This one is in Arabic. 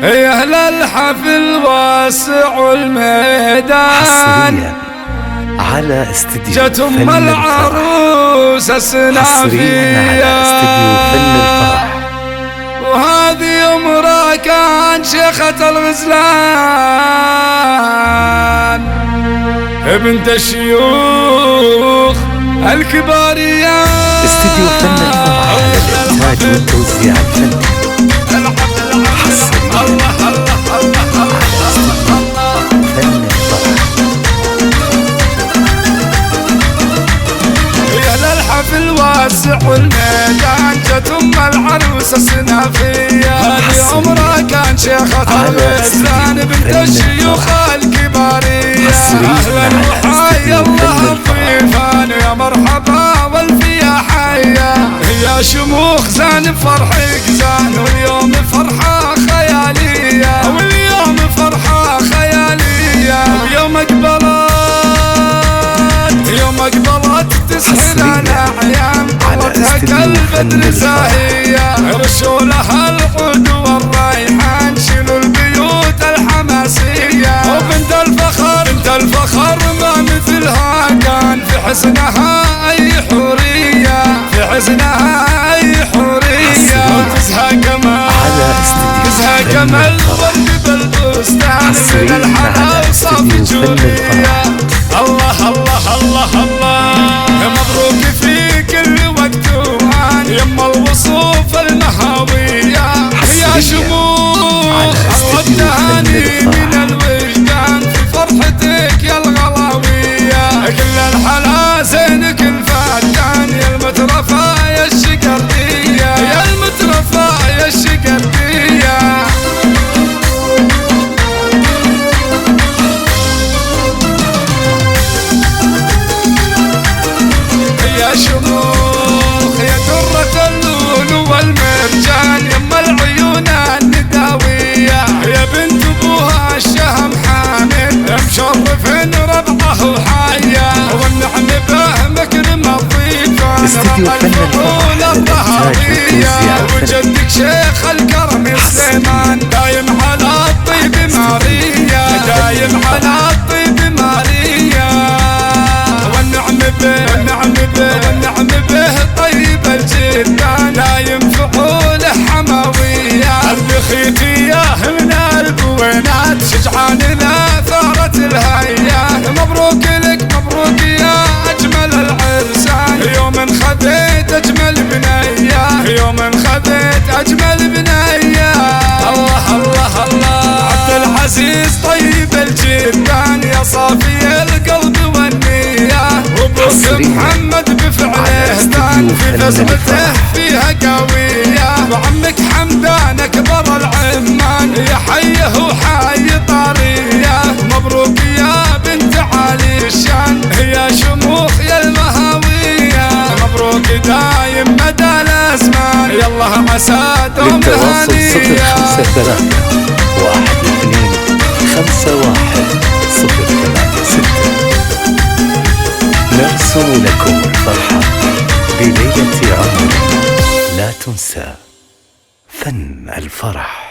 يا أهل الحفل واسع الميدان حصريا على استديو جت أم العروس حصريا على استديو فن الفرح. وهذه أمرها كان شيخة الغزلان بنت الشيوخ الكباريات. استديو فن الفرح للإنتاج والتوزيع الفني. حصريا على استديو فن الفرح. يا للحفل واسع الميدان جت أم العروس السنافية. هذه عمرها كان شيخة الغزلان بنت الشيوخ الكبارية. أهلا وحيا الله الضيفان يا مرحبا والفيا حيا. يا شموخ زان بفرحك زان واليوم فرحة خيالية. واليوم فرحة خيالية. ويوم أقبلت تسحر الأعيان طلتها كالبدر زاهية. رشولها العود والريحان شيلوا البيوت الحماسية. وبنت الفخر ما مثلها كان في حسنها أي حورية. في حسنها أي حورية. وتزهى كما الورد بالبستان من الحلا وصافي جورية. الله الله الله الله مبروك في كل وقت وآن يما الوصوف المهاوية. يا شموخ التهاني من الوجدان في فرحتك يا الغلاوية. كل الحلا زينك الفاتان يا المترفة يا الشقردية. يا المترفة يا الشقردية. يا شموخ يا درة اللؤلؤ والمرجان يما العيون النداوية. يا بنت ابوها الشهم حامد مشرف ربعه وحايا. والنعم به مكرم الضيفان رقى الفضول الطهارية. وجدك شيخ الكرم سليمان دايم على الطيب ماريا. دايم على الطيب ماريا. والنعم به طيب الجدان دايم فعوله حماوية. البخيتية من البوينات شجعان لا ثارت الهيات. مبروك لك مبروك يا أجمل العرسان يوم خذيت أجمل بنية. يوم خذيت أجمل بنية. الله الله الله عبد العزيز طيب الجدان يا صافي القلب والنية. وابوك محمد بفعله دان في بسمته فيها قوية. وعمك حمدان اكبر العمان يا حيه وحي طارية. مبروك يا بنت عالي الشان يا شموخ يا المهاوية. مبروك دايم مدى الازمان يالله عسى دوم الهنية. 012-51-086 نرسم لكم الفرحة بليلة عمر لا تنسى. فن الفرح.